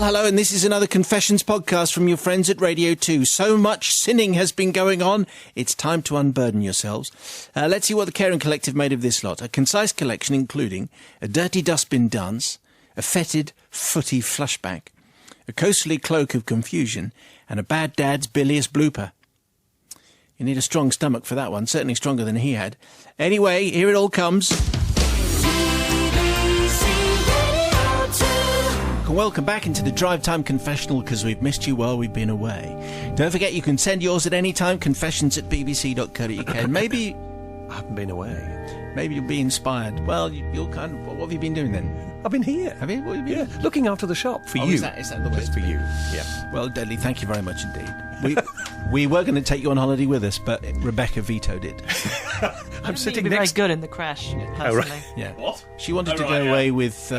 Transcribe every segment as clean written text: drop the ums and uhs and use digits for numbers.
hello, and this is another Confessions podcast from your friends at Radio 2. So much sinning has been going on, it's time to unburden yourselves. Let's see what the Caring Collective made of this lot. A concise collection including a dirty dustbin dance, a fetid, footy flushback, a coastly cloak of confusion, and a bad dad's bilious blooper. You need a strong stomach for that one, certainly stronger than he had. Anyway, here it all comes. Welcome back into the Drive Time Confessional, because we've missed you while we've been away. Don't forget you can send yours at any time, confessions@bbc.co.uk. And maybe... I haven't been away. Maybe you'll be inspired. Well, you'll kind of... What have you been doing then? I've been here. Have you? What have you been? Yeah, looking after the shop for you. Is that the way? Just for you, yeah. Well, Dudley, thank you very much indeed. We were going to take you on holiday with us, but Rebecca vetoed it. I'm sitting next... next... very good in the crash, personally. Oh, right. Yeah. What? She wanted to go away with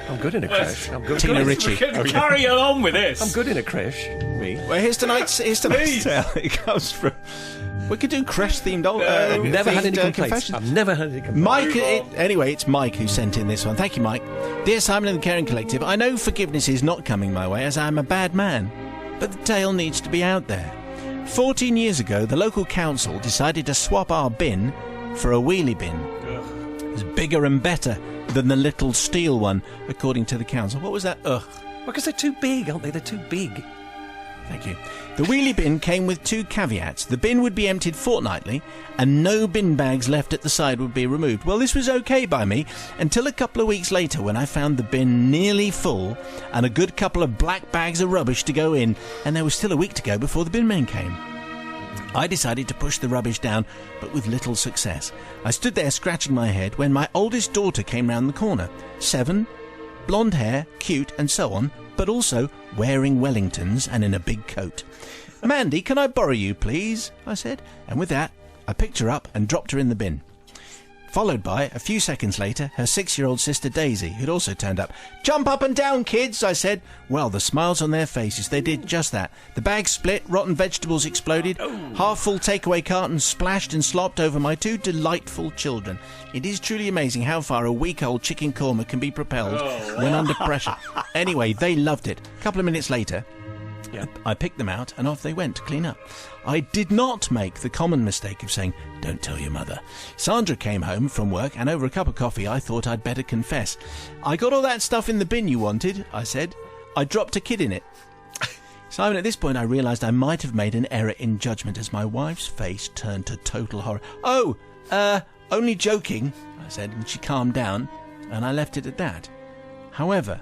I'm good in a crash. I'm good. Tina Ritchie. Carry on with this. I'm good in a crash. Me. Well, here's tonight's tale. It comes from... We could do crash-themed... I've never had any complaints. Confessions. I've never had any complaints. Mike... Anyway, it's Mike who sent in this one. Thank you, Mike. Dear Simon and the Caring Collective, I know forgiveness is not coming my way as I'm a bad man, but the tale needs to be out there. 14 years ago, the local council decided to swap our bin for a wheelie bin. It was bigger and better than the little steel one, according to the council. What was that? Ugh. Because they're too big, aren't they? They're too big. Thank you. The wheelie bin came with two caveats. The bin would be emptied fortnightly and no bin bags left at the side would be removed. Well, this was okay by me until a couple of weeks later when I found the bin nearly full and a good couple of black bags of rubbish to go in, and there was still a week to go before the bin men came. I decided to push the rubbish down, but with little success. I stood there scratching my head when my oldest daughter came round the corner. 7, blonde hair, cute and so on, but also wearing Wellingtons and in a big coat. Mandy, can I borrow you, please? I said. And with that, I picked her up and dropped her in the bin. Followed by, a few seconds later, her 6-year-old sister Daisy, who'd also turned up. Jump up and down, kids, I said. Well, the smiles on their faces, they did just that. The bag split, rotten vegetables exploded, half-full takeaway cartons splashed and slopped over my two delightful children. It is truly amazing how far a week-old chicken korma can be propelled when under pressure. Anyway, they loved it. A couple of minutes later, I picked them out and off they went to clean up. I did not make the common mistake of saying, don't tell your mother. Sandra came home from work and over a cup of coffee I thought I'd better confess. I got all that stuff in the bin you wanted, I said. I dropped a kid in it. Simon, at this point I realised I might have made an error in judgment as my wife's face turned to total horror. Oh, only joking, I said, and she calmed down and I left it at that. However,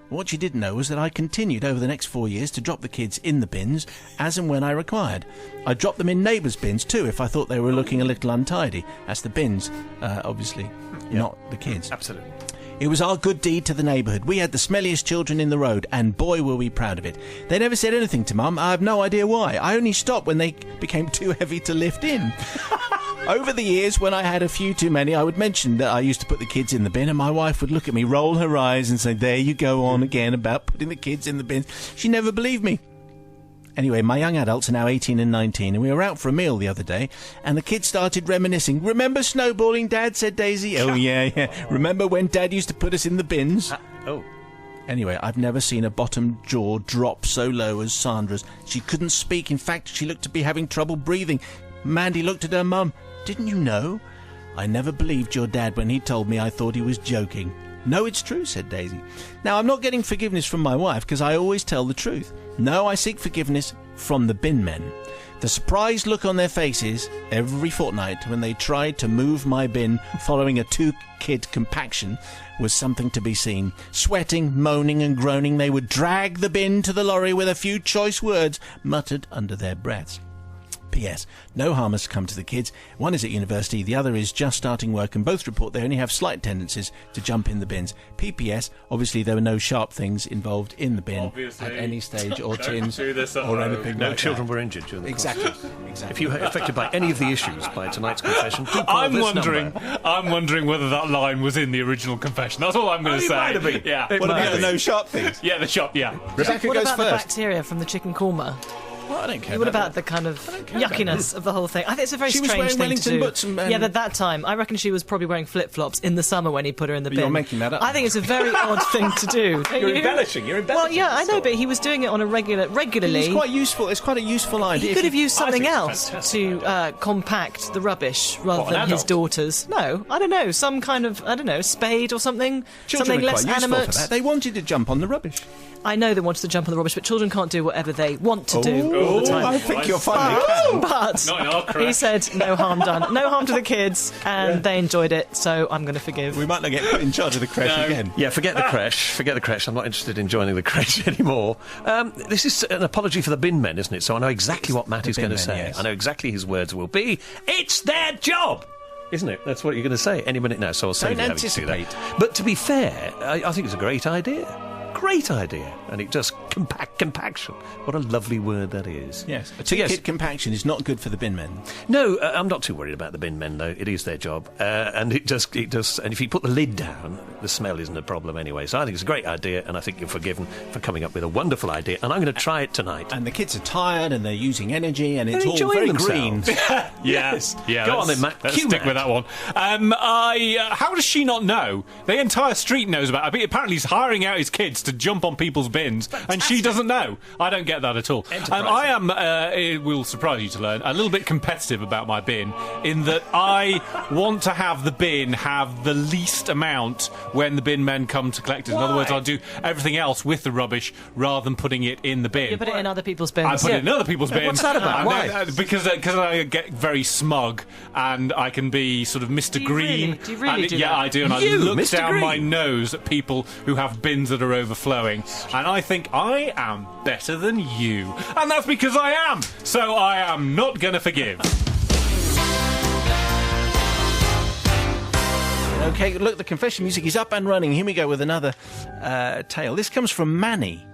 what she didn't know was that I continued over the next 4 years to drop the kids in the bins as and when I required. I dropped them in neighbours' bins too if I thought they were looking a little untidy. That's the bins, obviously, not the kids. Absolutely. It was our good deed to the neighbourhood. We had the smelliest children in the road, and boy were we proud of it. They never said anything to Mum. I have no idea why. I only stopped when they became too heavy to lift in. Over the years, when I had a few too many, I would mention that I used to put the kids in the bin, and my wife would look at me, roll her eyes and say, there you go on again about putting the kids in the bin. She never believed me. Anyway, my young adults are now 18 and 19, and we were out for a meal the other day, and the kids started reminiscing. Remember snowballing, Dad? Said Daisy. Oh, yeah. Remember when Dad used to put us in the bins? Anyway, I've never seen a bottom jaw drop so low as Sandra's. She couldn't speak. In fact, she looked to be having trouble breathing. Mandy looked at her mum. Didn't you know? I never believed your dad when he told me. I thought he was joking. No, it's true, said Daisy. Now, I'm not getting forgiveness from my wife because I always tell the truth. No, I seek forgiveness from the bin men. The surprised look on their faces every fortnight when they tried to move my bin following a 2-kid compaction was something to be seen. Sweating, moaning and groaning, they would drag the bin to the lorry with a few choice words muttered under their breaths. P.S. No harm has come to the kids. One is at university, the other is just starting work, and both report they only have slight tendencies to jump in the bins. P.P.S. Obviously, there were no sharp things involved in the bin at any stage, or tins, or anything. No like children that. were injured during the Exactly. If you were affected by any of the issues by tonight's confession, do call this number. I'm wondering whether that line was in the original confession. That's all I'm going to say. Might have been. Yeah. What about the no sharp things? Yeah, the shop. Yeah. Rebecca What goes about first. the bacteria from the chicken korma? Well, I don't care. What about the kind of yuckiness of the whole thing? I think it's a very She was strange wearing thing Wellington to do. boots and- Yeah, at that time, I reckon she was probably wearing flip-flops in the summer when he put her in the bin. You're making that up. I think it's a very odd thing to do. You're embellishing. Well, yeah, I know, but he was doing it on a regularly. It's quite useful. It's quite a useful idea. He could have used something think it's else fantastic. to compact the rubbish rather What, an than his adult? daughters. No, I don't know, some kind of, spade or something. Children something are less quite useful animate. for that. They wanted to jump on the rubbish. I know they wanted to jump on the rubbish, but children can't do whatever they want to do all the time. I think you're funny. But Not in our crash. he said no harm done. No harm to the kids, and they enjoyed it, so I'm going to forgive. We might not get put in charge of the creche again. Yeah, forget the creche. Forget the creche. I'm not interested in joining the creche anymore. This is an apology for the bin men, isn't it? So I know exactly what Matt is bin going to men, say. yes. I know exactly his words will be. It's their job! Isn't it? That's what you're going to say any minute now, so I'll save Don't you having to do anticipate. that. But to be fair, I think it's a great idea. Great idea. And it does compaction. What a lovely word that is. Yes. A So, yes. two-kit compaction is not good for the bin men. No, I'm not too worried about the bin men, though. It is their job. And it does. And if you put the lid down, the smell isn't a problem anyway. So I think it's a great idea, and I think you're forgiven for coming up with a wonderful idea. And I'm going to try it tonight. And the kids are tired and they're using energy and it's They're all enjoying very green. themselves. Yes. Yeah. Go on let's- then, Matt. Let's Cue stick Matt. with that one. How does she not know? The entire street knows about it. I mean, apparently he's hiring out his kids to jump on people's bins, and she doesn't know. I don't get that at all. I am, it will surprise you to learn, a little bit competitive about my bin, in that I want to have the bin have the least amount when the bin men come to collect it. In other words, I'll do everything else with the rubbish rather than putting it in the bin. You put it in other people's bins. I put it in other people's bins. What's that about? And Why? then, because I get very smug and I can be sort of Mr. Do you Green. really? Do you really And do yeah, that? I do. And You, I look Mr. down Green? my nose at people who have bins that are overflowing. And I think I am better than you. And that's because I am. So I am not going to forgive. Okay, look, the confession music is up and running. Here we go with another tale. This comes from Manny.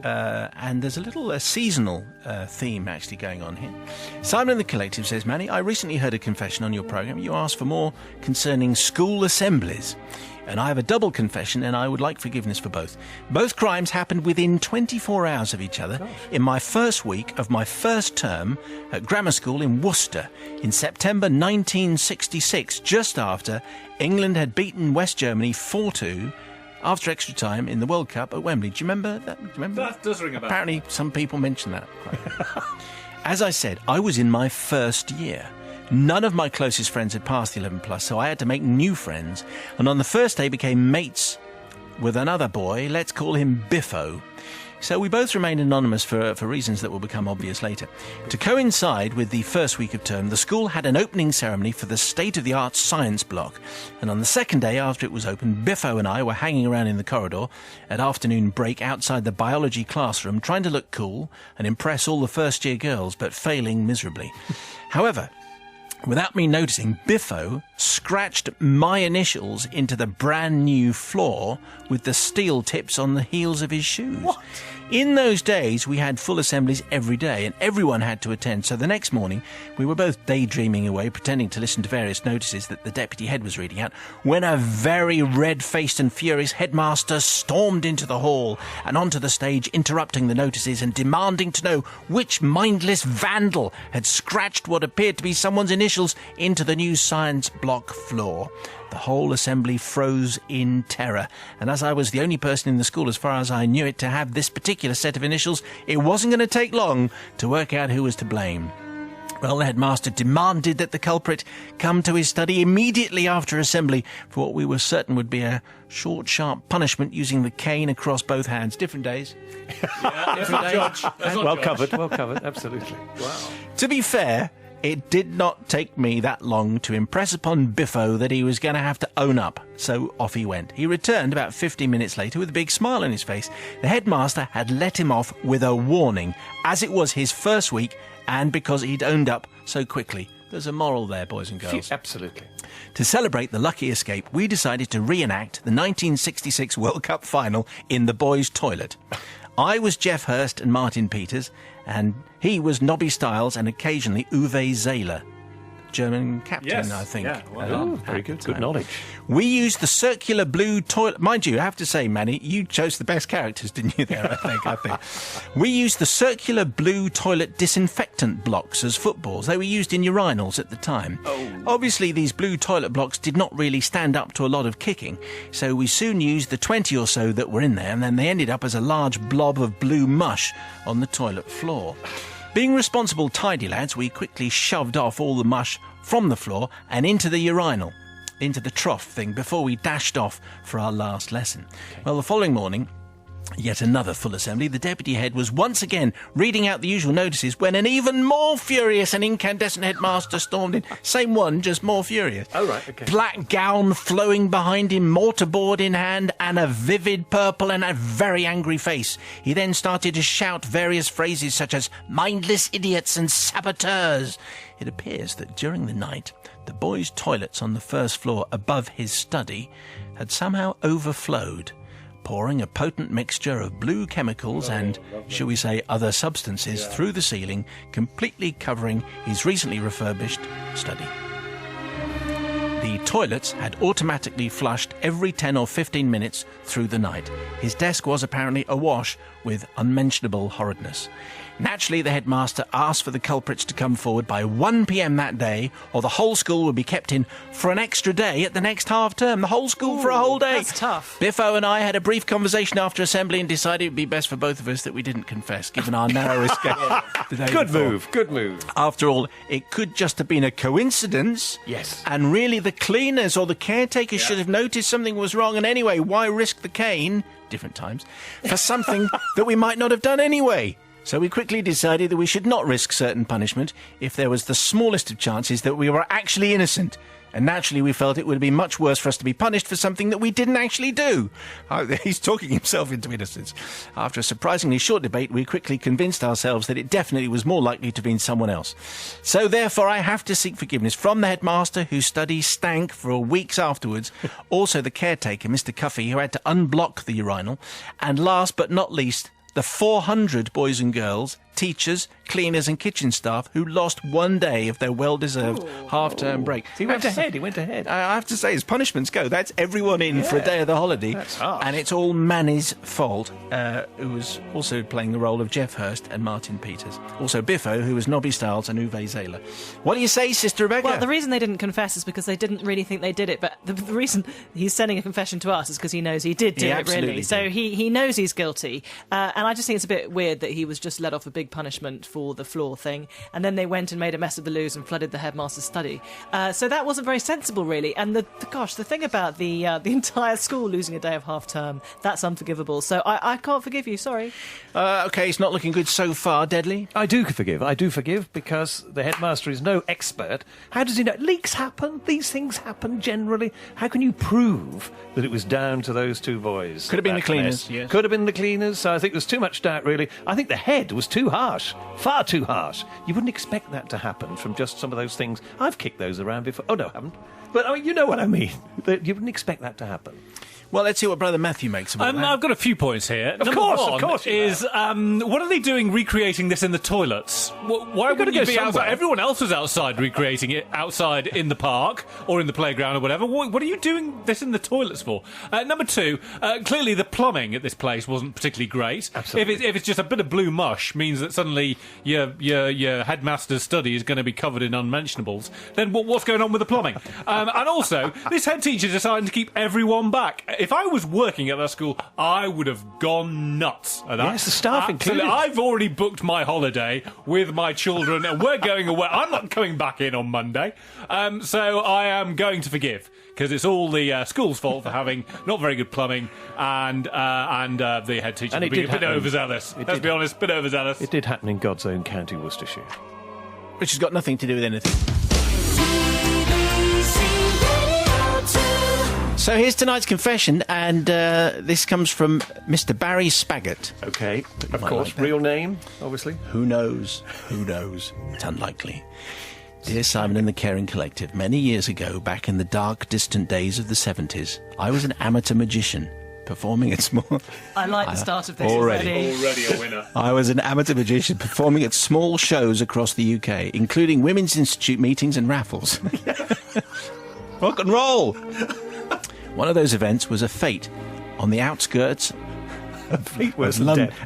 And there's a little seasonal theme actually going on here. Simon and the Collective says, Manny, I recently heard a confession on your programme. You asked for more concerning school assemblies. And I have a double confession, and I would like forgiveness for both. Both crimes happened within 24 hours of each other in my first week of my first term at grammar school in Worcester in September 1966, just after England had beaten West Germany 4-2 after extra time in the World Cup at Wembley. Do you remember that? That does ring a bell. Apparently, some people mention that. As I said, I was in my first year. None of my closest friends had passed the 11 plus, so I had to make new friends. And on the first day, became mates with another boy. Let's call him Biffo. So we both remained anonymous for reasons that will become obvious later. To coincide with the first week of term, the school had an opening ceremony for the state-of-the-art science block. And on the second day after it was opened, Biffo and I were hanging around in the corridor at afternoon break outside the biology classroom, trying to look cool and impress all the first-year girls, but failing miserably. However, without me noticing, Biffo scratched my initials into the brand new floor with the steel tips on the heels of his shoes. What? In those days, we had full assemblies every day, and everyone had to attend. So the next morning, we were both daydreaming away, pretending to listen to various notices that the deputy head was reading out, when a very red-faced and furious headmaster stormed into the hall and onto the stage, interrupting the notices and demanding to know which mindless vandal had scratched what appeared to be someone's initials into the new science block floor. The whole assembly froze in terror, and as I was the only person in the school, as far as I knew it, to have this particular set of initials, it wasn't going to take long to work out who was to blame. Well, the headmaster demanded that the culprit come to his study immediately after assembly for what we were certain would be a short, sharp punishment using the cane across both hands. Different days. Different days. Well covered, absolutely. Wow. To be fair, it did not take me that long to impress upon Biffo that he was going to have to own up, so off he went. He returned about 15 minutes later with a big smile on his face. The headmaster had let him off with a warning, as it was his first week and because he'd owned up so quickly. There's a moral there, boys and girls. Absolutely. To celebrate the lucky escape, we decided to reenact the 1966 World Cup final in the boys' toilet. I was Jeff Hurst and Martin Peters, and he was Nobby Stiles and occasionally Uwe Zähler. German captain, Yes, I think. yeah, well Oh, done. very good. Good knowledge. We used the circular blue toilet. Mind you, I have to say, Manny, you chose the best characters, didn't you? There, I think. We used the circular blue toilet disinfectant blocks as footballs. They were used in urinals at the time. Obviously, these blue toilet blocks did not really stand up to a lot of kicking, so we soon used the 20 or so that were in there, and then they ended up as a large blob of blue mush on the toilet floor. Being responsible tidy lads, we quickly shoved off all the mush from the floor and into the urinal, into the trough thing, before we dashed off for our last lesson. Well, the following morning, yet another full assembly, the deputy head was once again reading out the usual notices when an even more furious and incandescent headmaster stormed in. Same one, just more furious. Oh, right, okay. Black gown flowing behind him, mortarboard in hand, and a vivid purple and a very angry face. He then started to shout various phrases such as mindless idiots and saboteurs. It appears that during the night, the boys' toilets on the first floor above his study had somehow overflowed, pouring a potent mixture of blue chemicals and, shall we say, other substances through the ceiling, completely covering his recently refurbished study. The toilets had automatically flushed every 10 or 15 minutes through the night. His desk was apparently awash with unmentionable horridness. Naturally, the headmaster asked for the culprits to come forward by 1 p.m. that day, or the whole school would be kept in for an extra day at the next half term. The whole school for a whole day. That's tough. Biffo and I had a brief conversation after assembly and decided it would be best for both of us that we didn't confess, given our narrow escape. the day Good before. move. Good move. After all, it could just have been a coincidence. Yes. And really the cleaners or the caretakers should have noticed something was wrong. And anyway, why risk the cane, different times, for something that we might not have done anyway? So we quickly decided that we should not risk certain punishment if there was the smallest of chances that we were actually innocent. And naturally we felt it would be much worse for us to be punished for something that we didn't actually do. Oh, he's talking himself into innocence. After a surprisingly short debate, we quickly convinced ourselves that it definitely was more likely to have been someone else. So therefore I have to seek forgiveness from the headmaster, whose study stank for weeks afterwards, also the caretaker, Mr. Cuffy, who had to unblock the urinal, and last but not least, the 400 boys and girls, teachers, cleaners and kitchen staff who lost 1 day of their well-deserved half-term break. He went ahead. I have to say, as punishments go, that's everyone in for a day of the holiday. That's harsh. And it's all Manny's fault, who was also playing the role of Jeff Hurst and Martin Peters. Also Biffo, who was Nobby Stiles and Uwe Zähler. What do you say, Sister Rebecca? Well, the reason they didn't confess is because they didn't really think they did it. But the reason he's sending a confession to us is because he knows he did do He it, absolutely really. did. So he knows he's guilty. And I just think it's a bit weird that he was just let off a big punishment for the floor thing. And then they went and made a mess of the loos and flooded the headmaster's study. So that wasn't very sensible, really. And the thing about the entire school losing a day of half term, that's unforgivable. So I can't forgive you, sorry. OK, it's not looking good so far, Deadly. I do forgive because the headmaster is no expert. How does he know? Leaks happen. These things happen generally. How can you prove that it was down to those two boys? Could have been that the cleaners, mess? yes. Could have been the cleaners. So I think there's too much doubt, really. I think the head was too harsh. Far too harsh. You wouldn't expect that to happen from just some of those things. I've kicked those around before. Oh, no, I haven't. But I mean, you know what I mean. You wouldn't expect that to happen. Well, let's see what Brother Matthew makes about that. I've got a few points here. Of Number course, one of course you is what are they doing recreating this in the toilets? Why wouldn't go you be outside? somewhere. Everyone else was outside recreating it outside in the park or in the playground or whatever. What are you doing this in the toilets for? Number two, clearly the plumbing at this place wasn't particularly great. Absolutely. If it's just a bit of blue mush means that suddenly your headmaster's study is going to be covered in unmentionables, then what's going on with the plumbing? And also, this head teacher decided to keep everyone back. If I was working at that school, I would have gone nuts at that. Yes, the staff Absolutely. included. I've already booked my holiday with my children and we're going away. I'm not coming back in on Monday. So I am going to forgive because it's all the school's fault for having not very good plumbing and the head teacher And it being did a bit happen. overzealous. It Let's did. be honest, a bit overzealous. It did happen in God's own county, Worcestershire. Which has got nothing to do with anything. So here's tonight's confession, and this comes from Mr. Barry Spaggott. Okay, of might course. like that. Real name, obviously. Who knows? Who knows? It's unlikely. Dear Simon and the Caring Collective, many years ago, back in the dark, distant days of the 70s, I was an amateur magician. performing at small... I like the start of this Already Already a winner. I was an amateur magician performing at small shows across the UK, including Women's Institute meetings and raffles. Rock and roll! One of those events was a fete on the outskirts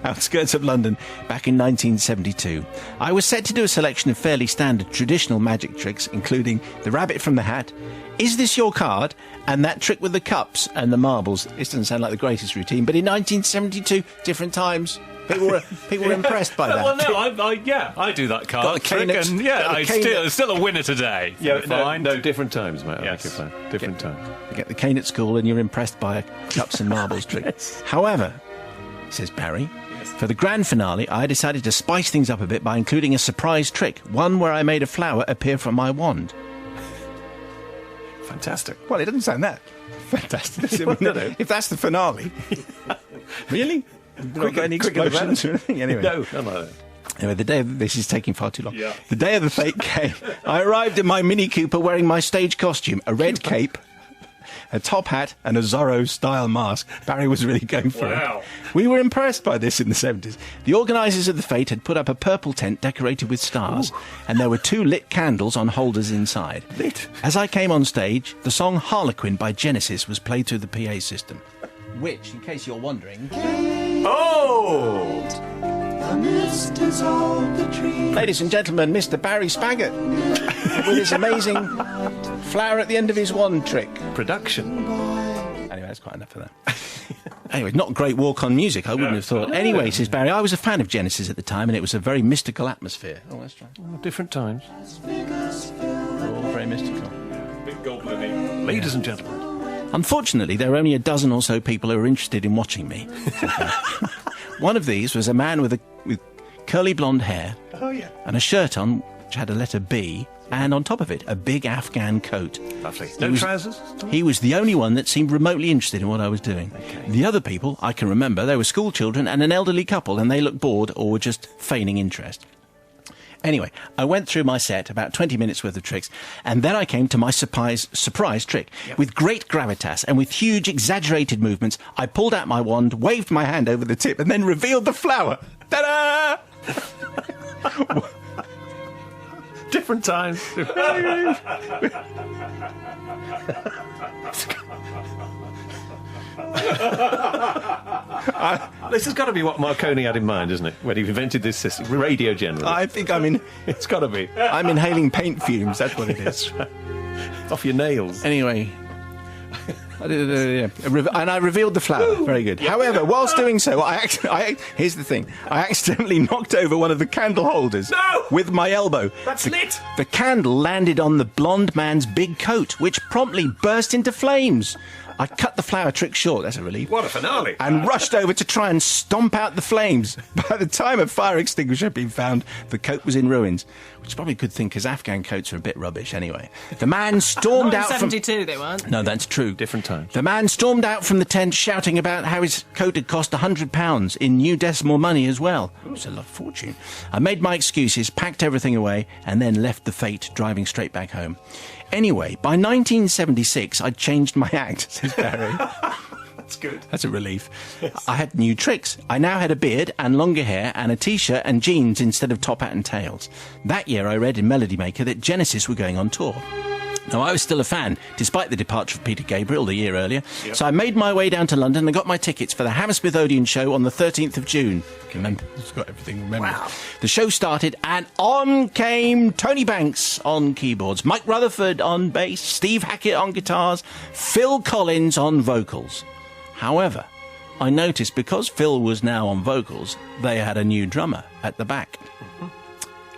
outskirts of London back in 1972. I was set to do a selection of fairly standard traditional magic tricks, including the rabbit from the hat, is this your card, and that trick with the cups and the marbles. This doesn't sound like the greatest routine, but in 1972, different times. People were impressed by that. Well, no, I do that card trick, and it's still a winner today. Yeah, no, different times, mate. Yes. I like it, different times. You get the cane at school and you're impressed by a cups and marbles trick. Yes. However, says Barry, for the grand finale, I decided to spice things up a bit by including a surprise trick, one where I made a flower appear from my wand. Fantastic. Well, it doesn't sound that fantastic. If that's the finale. Really? Quick, any explosions or anything? Anyway. No. Anyway, this is taking far too long. Yeah. The day of the fete came. I arrived in my Mini Cooper wearing my stage costume, a red cape, a top hat and a Zorro-style mask. Barry was really going for Wow. it. We were impressed by this in the 70s. The organisers of the fete had put up a purple tent decorated with stars, and there were 2 lit candles on holders inside. Lit? As I came on stage, the song Harlequin by Genesis was played through the PA system, which, in case you're wondering... Oh! Ladies and gentlemen, Mr. Barry Spaggott, with his amazing flower at the end of his wand trick. Production. Anyway, that's quite enough of that. Anyway, not great walk-on music, I wouldn't have thought. Anyway, says Barry, I was a fan of Genesis at the time, and it was a very mystical atmosphere. Oh, let's try. Different times. All very mystical. Big goblin. Ladies and gentlemen. Unfortunately, there are only a dozen or so people who are interested in watching me. One of these was a man with curly blonde hair and a shirt on which had a letter B, and on top of it, a big Afghan coat. Lovely. No trousers? He was the only one that seemed remotely interested in what I was doing. Okay. The other people, I can remember, they were school children and an elderly couple, and they looked bored or were just feigning interest. Anyway, I went through my set, about 20 minutes worth of tricks, and then I came to my surprise trick. Yep. With great gravitas and with huge, exaggerated movements, I pulled out my wand, waved my hand over the tip, and then revealed the flower. Ta-da! Different times. This has got to be what Marconi had in mind, isn't it? When he invented this system, radio generally. I think it's got to be. I'm inhaling paint fumes, that's what it is. Off your nails. Anyway, and I revealed the flower. Very good. However, whilst doing so, here's the thing. I accidentally knocked over one of the candle holders with my elbow. That's lit. The candle landed on the blonde man's big coat, which promptly burst into flames. I cut the flower trick short, that's a relief. What a finale. And rushed over to try and stomp out the flames. By the time a fire extinguisher had been found, the coat was in ruins. Which is probably a good thing, because Afghan coats are a bit rubbish anyway. The man stormed out from... 72 they weren't. No, that's true. Different times. The man stormed out from the tent shouting about how his coat had cost £100 in new decimal money as well. It's a lot of fortune. I made my excuses, packed everything away, and then left the fete, driving straight back home. Anyway, by 1976, I'd changed my act, says Barry. That's good. That's a relief. Yes. I had new tricks. I now had a beard and longer hair and a T-shirt and jeans instead of top hat and tails. That year I read in Melody Maker that Genesis were going on tour. Now, I was still a fan, despite the departure of Peter Gabriel the year earlier. Yep. So I made my way down to London and got my tickets for the Hammersmith Odeon show on the 13th of June. Remember, it's got everything remembered. Wow. The show started, and on came Tony Banks on keyboards, Mike Rutherford on bass, Steve Hackett on guitars, Phil Collins on vocals. However, I noticed because Phil was now on vocals, they had a new drummer at the back.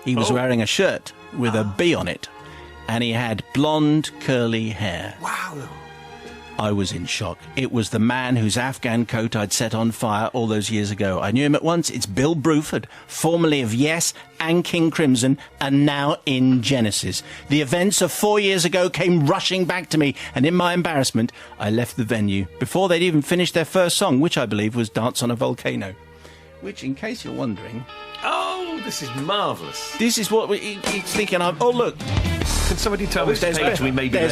He was wearing a shirt with a B on it, and he had blonde, curly hair. Wow. I was in shock. It was the man whose Afghan coat I'd set on fire all those years ago. I knew him at once. It's Bill Bruford, formerly of Yes and King Crimson, and now in Genesis. The events of 4 years ago came rushing back to me, and in my embarrassment, I left the venue before they'd even finished their first song, which I believe was Dance on a Volcano. Which, in case you're wondering... Oh, this is marvellous. This is what he's thinking of. Oh, look. Can somebody tell us There's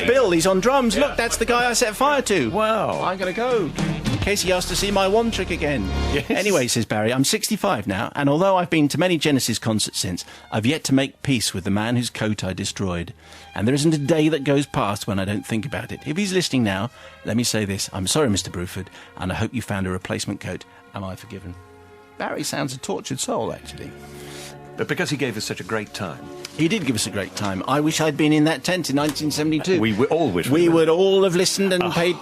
Bill. He's on drums. Yeah. Look, that's the guy I set fire to. Wow. I'm going to go. case he asked to see my wand trick again. Yes. Anyway, says Barry, I'm 65 now, and although I've been to many Genesis concerts since, I've yet to make peace with the man whose coat I destroyed. And there isn't a day that goes past when I don't think about it. If he's listening now, let me say this. I'm sorry, Mr. Bruford, and I hope you found a replacement coat. Am I forgiven? Barry sounds a tortured soul, actually. But because he gave us such a great time. He did give us a great time. I wish I'd been in that tent in 1972. We all wish we were. would all have listened and paid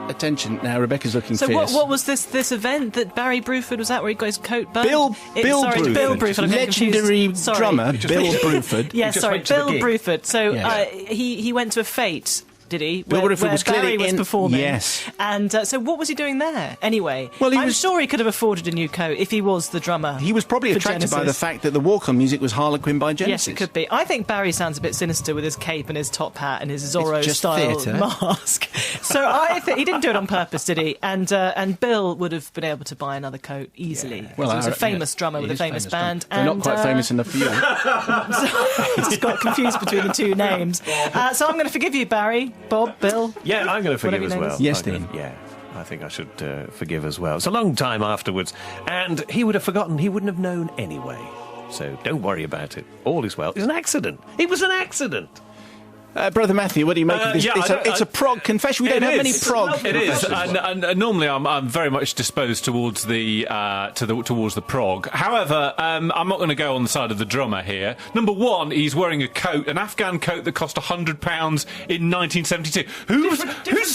attention. Now, Rebecca's looking fierce. So what was this event that Barry Bruford was at where he got his coat burned? Bill Bruford. Bill Bruford. I'm legendary confused. Sorry. drummer, Bill Bruford. Yeah, just sorry, went to the Bill gig. Bruford. So Yeah. he went to a fete, did he? Bill where Bruford was Barry clearly was in... performing. Yes. And so what was he doing there, anyway? Well, I'm sure he could have afforded a new coat if he was the drummer. He was probably for attracted by the Genesis. fact that the walk-on music was Harlequin by Genesis. Yes, it could be. I think Barry sounds a bit sinister with his cape and his top hat and his just Zorro-style theatre. mask. So I think he didn't do it on purpose, did he? And Bill would have been able to buy another coat easily. Well, he was a yeah, famous drummer he with a is famous band. They're not quite famous enough for you. Just got confused between the two names. So I'm going to forgive you, Barry, Bob, Bill. Yeah, I'm going to forgive Whatever as your name well. is. Yes, I'm gonna- Dean. Yeah, I think I should forgive as well. It's a long time afterwards, and he would have forgotten. He wouldn't have known anyway. So don't worry about it. All is well. It's an accident. It was an accident. Brother Matthew, what do you make of this? yeah, It's a prog confession. We don't have many prog. It is, confessions. and normally I'm very much disposed towards the towards the prog. However, I'm not going to go on the side of the drummer here. Number one, he's wearing a coat, an Afghan coat that cost £100 in 1972. Who's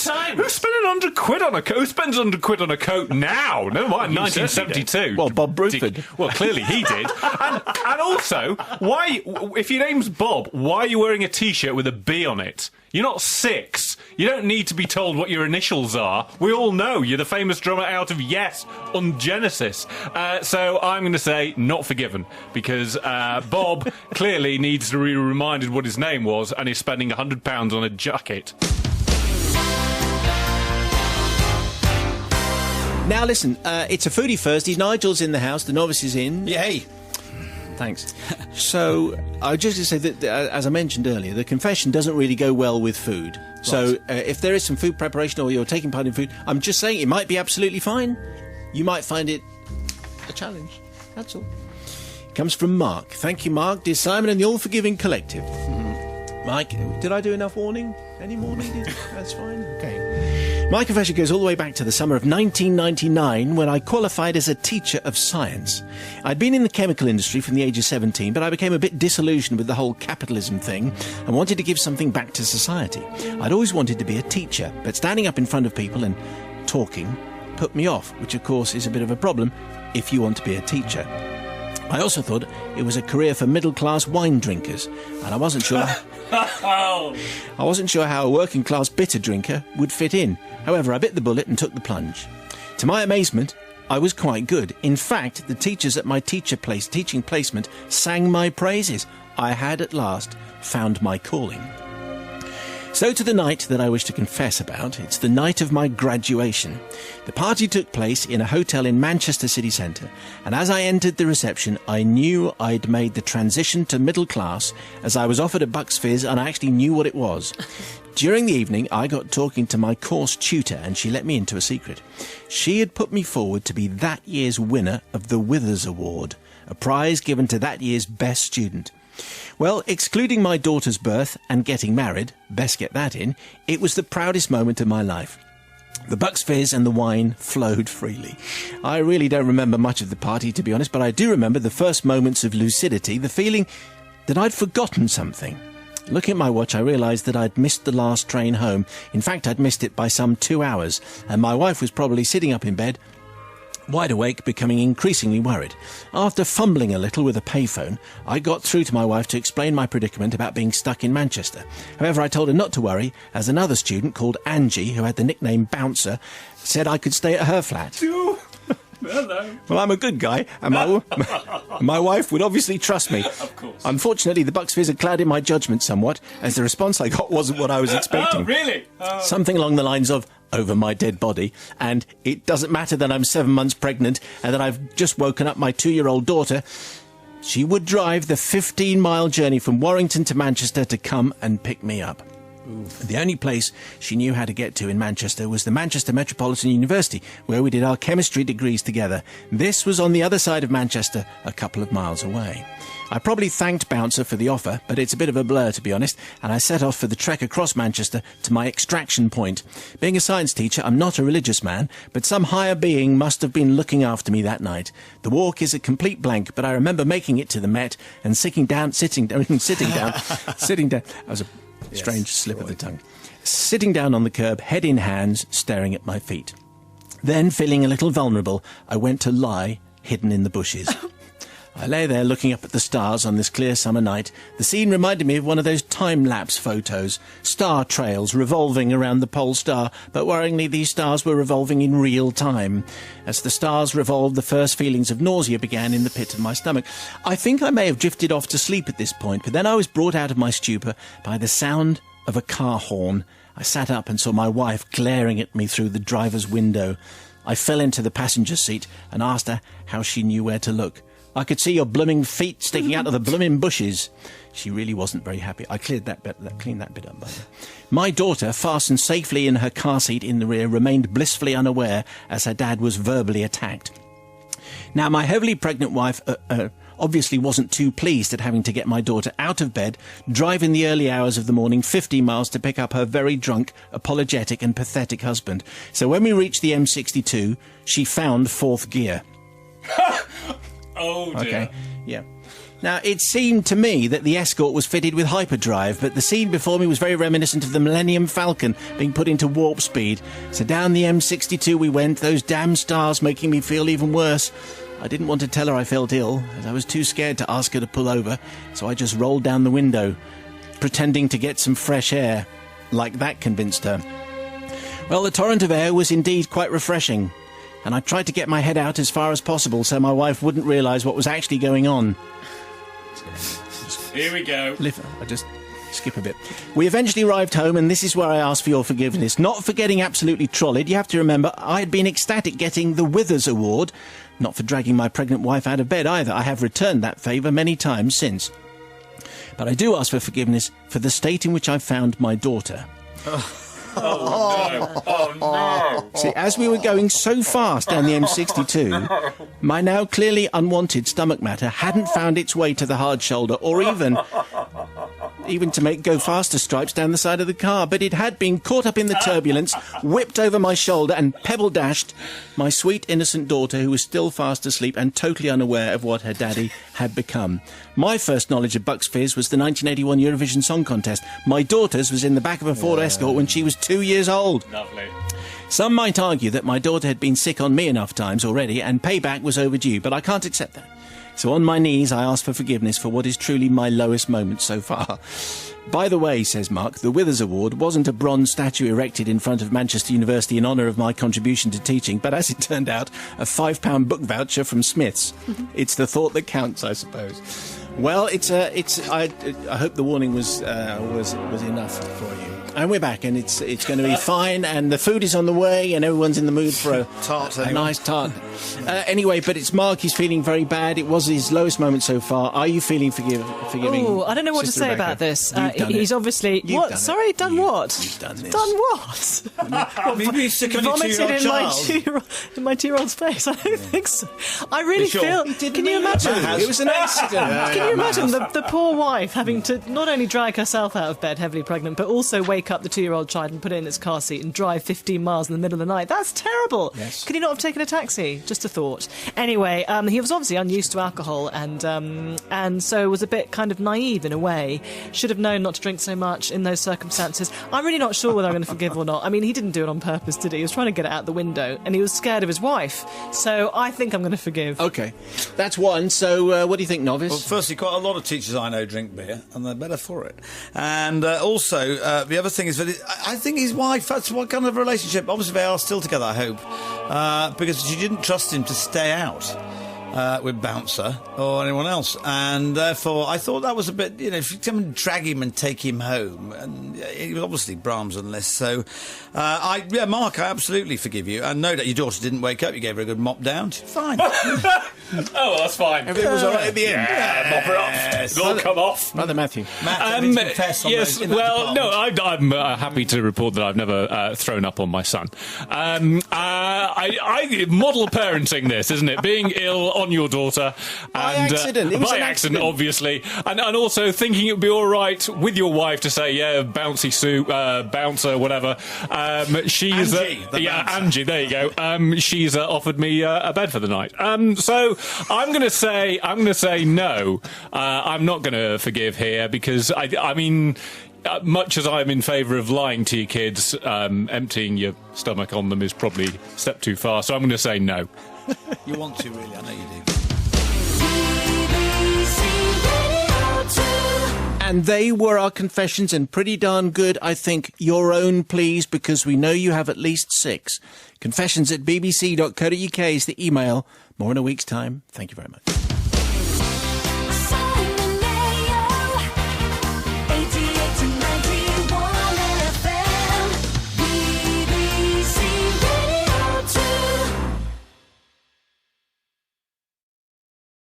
spending £100 on a coat? Who spends £100 on a coat now? Never mind, 1972. Well, Bob Bruford. Well, clearly he did. And also, why? If your name's Bob, why are you wearing a T-shirt with a B on it? You're not 6. You don't need to be told what your initials are. We all know you're the famous drummer out of Yes on Genesis. So I'm going to say not forgiven, because Bob clearly needs to be reminded what his name was, and is spending £100 on a jacket. Now listen, it's a foodie Thursday. Nigel's in the house. The novice is in. Yay! Thanks. So, I was just going to say that, as I mentioned earlier, the confession doesn't really go well with food. Right. So, if there is some food preparation or you're taking part in food, I'm just saying it might be absolutely fine. You might find it a challenge. That's all. It comes from Mark. Thank you, Mark. Dear Simon and the All-Forgiving Collective. Mike, did I do enough warning? Any warning? That's fine. Okay. My confession goes all the way back to the summer of 1999 when I qualified as a teacher of science. I'd been in the chemical industry from the age of 17, but I became a bit disillusioned with the whole capitalism thing and wanted to give something back to society. I'd always wanted to be a teacher, but standing up in front of people and talking put me off, which of course is a bit of a problem if you want to be a teacher. I also thought it was a career for middle-class wine drinkers, and I wasn't sure... I wasn't sure how a working-class bitter drinker would fit in. However, I bit the bullet and took the plunge. To my amazement, I was quite good. In fact, the teachers at my teaching placement sang my praises. I had at last found my calling. So to the night that I wish to confess about. It's the night of my graduation. The party took place in a hotel in Manchester city centre, and as I entered the reception, I knew I'd made the transition to middle class, as I was offered a Bucks Fizz and I actually knew what it was. During the evening, I got talking to my course tutor, and she let me into a secret. She had put me forward to be that year's winner of the Withers Award, a prize given to that year's best student. Well, excluding my daughter's birth and getting married, best get that in, it was the proudest moment of my life. The Bucks Fizz and the wine flowed freely. I really don't remember much of the party, to be honest, but I do remember the first moments of lucidity, the feeling that I'd forgotten something. Looking at my watch, I realised that I'd missed the last train home. In fact, I'd missed it by some 2 hours, and my wife was probably sitting up in bed, wide awake, becoming increasingly worried. After fumbling a little with a payphone, I got through to my wife to explain my predicament about being stuck in Manchester. However, I told her not to worry, as another student called Angie, who had the nickname Bouncer, said I could stay at her flat. Hello. Well, I'm a good guy, and my wife would obviously trust me. Of course. Unfortunately, the Bucks Fizz had clouded my judgment somewhat, as the response I got wasn't what I was expecting. Oh, really? Something along the lines of, over my dead body, and it doesn't matter that I'm 7 months pregnant and that I've just woken up my 2-year-old daughter. She would drive the 15-mile journey from Warrington to Manchester to come and pick me up. The only place she knew how to get to in Manchester was the Manchester Metropolitan University, where we did our chemistry degrees together. This was on the other side of Manchester, a couple of miles away. I probably thanked Bouncer for the offer, but it's a bit of a blur, to be honest, and I set off for the trek across Manchester to my extraction point. Being a science teacher, I'm not a religious man, but some higher being must have been looking after me that night. The walk is a complete blank, but I remember making it to the Met and sitting down. That was a strange slip of the tongue. Sitting down on the curb, head in hands, staring at my feet. Then, feeling a little vulnerable, I went to lie, hidden in the bushes. I lay there looking up at the stars on this clear summer night. The scene reminded me of one of those time-lapse photos. Star trails revolving around the pole star, but worryingly these stars were revolving in real time. As the stars revolved, the first feelings of nausea began in the pit of my stomach. I think I may have drifted off to sleep at this point, but then I was brought out of my stupor by the sound of a car horn. I sat up and saw my wife glaring at me through the driver's window. I fell into the passenger seat and asked her how she knew where to look. I could see your blooming feet sticking out of the blooming bushes. She really wasn't very happy. I cleaned that bit up. By my daughter, fastened safely in her car seat in the rear, remained blissfully unaware as her dad was verbally attacked. Now, my heavily pregnant wife obviously wasn't too pleased at having to get my daughter out of bed, drive in the early hours of the morning 50 miles to pick up her very drunk, apologetic and pathetic husband. So when we reached the M62, she found fourth gear. Oh, dear. Okay, yeah. Now, it seemed to me that the Escort was fitted with hyperdrive, but the scene before me was very reminiscent of the Millennium Falcon being put into warp speed. So down the M62 we went, those damn stars making me feel even worse. I didn't want to tell her I felt ill, as I was too scared to ask her to pull over, so I just rolled down the window, pretending to get some fresh air. Like that convinced her. Well, the torrent of air was indeed quite refreshing, and I tried to get my head out as far as possible so my wife wouldn't realise what was actually going on. Here we go. I just skip a bit. We eventually arrived home, and this is where I asked for your forgiveness. Not for getting absolutely trolleyed. You have to remember, I had been ecstatic getting the Withers Award. Not for dragging my pregnant wife out of bed either. I have returned that favour many times since. But I do ask for forgiveness for the state in which I found my daughter. Oh, no. Oh, no. See, as we were going so fast down the M62, my now clearly unwanted stomach matter hadn't found its way to the hard shoulder or even to make go faster stripes down the side of the car, but it had been caught up in the turbulence, whipped over my shoulder and pebble-dashed my sweet, innocent daughter, who was still fast asleep and totally unaware of what her daddy had become. My first knowledge of Bucks Fizz was the 1981 Eurovision Song Contest. My daughter's was in the back of a Ford Escort when she was 2 years old. Lovely. Some might argue that my daughter had been sick on me enough times already and payback was overdue, but I can't accept that. So on my knees, I ask for forgiveness for what is truly my lowest moment so far. By the way, says Mark, the Withers Award wasn't a bronze statue erected in front of Manchester University in honour of my contribution to teaching, but as it turned out, a £5 book voucher from Smith's. It's the thought that counts, I suppose. Well, I hope the warning was enough for you. And we're back, and it's going to be fine, and the food is on the way, and everyone's in the mood for a nice tart. Anyway, but it's Mark. He's feeling very bad. It was his lowest moment so far. Are you feeling forgiving? Oh, I don't know what Sister to say Rebecca? about this. He's Obviously... You've what? done Sorry, it. done what? You've done this. Done what? Maybe he's sick of your Vomited two-year-old in my 2-year-old's face. I don't think so. I really feel... Can you imagine? It was an accident. Can you imagine the poor wife having to not only drag herself out of bed heavily pregnant, but also wake up the 2-year-old child and put it in its car seat and drive 15 miles in the middle of the night? That's terrible. Yes. Could he not have taken a taxi? Just a thought. Anyway, he was obviously unused to alcohol and so was a bit kind of naive in a way. Should have known not to drink so much in those circumstances. I'm really not sure whether I'm going to forgive or not. I mean, he didn't do it on purpose, did he? He was trying to get it out the window and he was scared of his wife. So I think I'm going to forgive. Okay. That's one. So what do you think, Novice? Well, firstly, quite a lot of teachers I know drink beer, and they're better for it. And also, the other thing is that I think his wife, that's what kind of relationship. Obviously, they are still together, I hope, because she didn't trust him to stay out with Bouncer or anyone else. And therefore, I thought that was a bit, if you come and drag him and take him home, and he was obviously Brahms and Liszt. So, Mark, I absolutely forgive you. And know that your daughter didn't wake up. You gave her a good mop down. She's fine. Oh, well, that's fine. Everything was all right at the end. Yeah, mop her off. Yes. It'll all come off. Brother Matthew. Matt, having to confess on yes, those in that well, no, department. I'm happy to report that I've never thrown up on my son. I model parenting this, isn't it? Being ill on your daughter. By And, accident. It was by an accident, accident. obviously. And also thinking it would be all right with your wife to say, yeah, bouncy soup, bouncer, whatever. She's Angie, the bouncer. Angie, there you go. She's offered me a bed for the night. So I'm going to say no. I'm not going to forgive here because I mean, much as I'm in favour of lying to your kids, emptying your stomach on them is probably a step too far. So I'm going to say no. You want to, really? I know you do. And they were our confessions, and pretty darn good, I think. Your own, please, because we know you have at least 6. Confessions@bbc.co.uk is the email. More in a week's time. Thank you very much.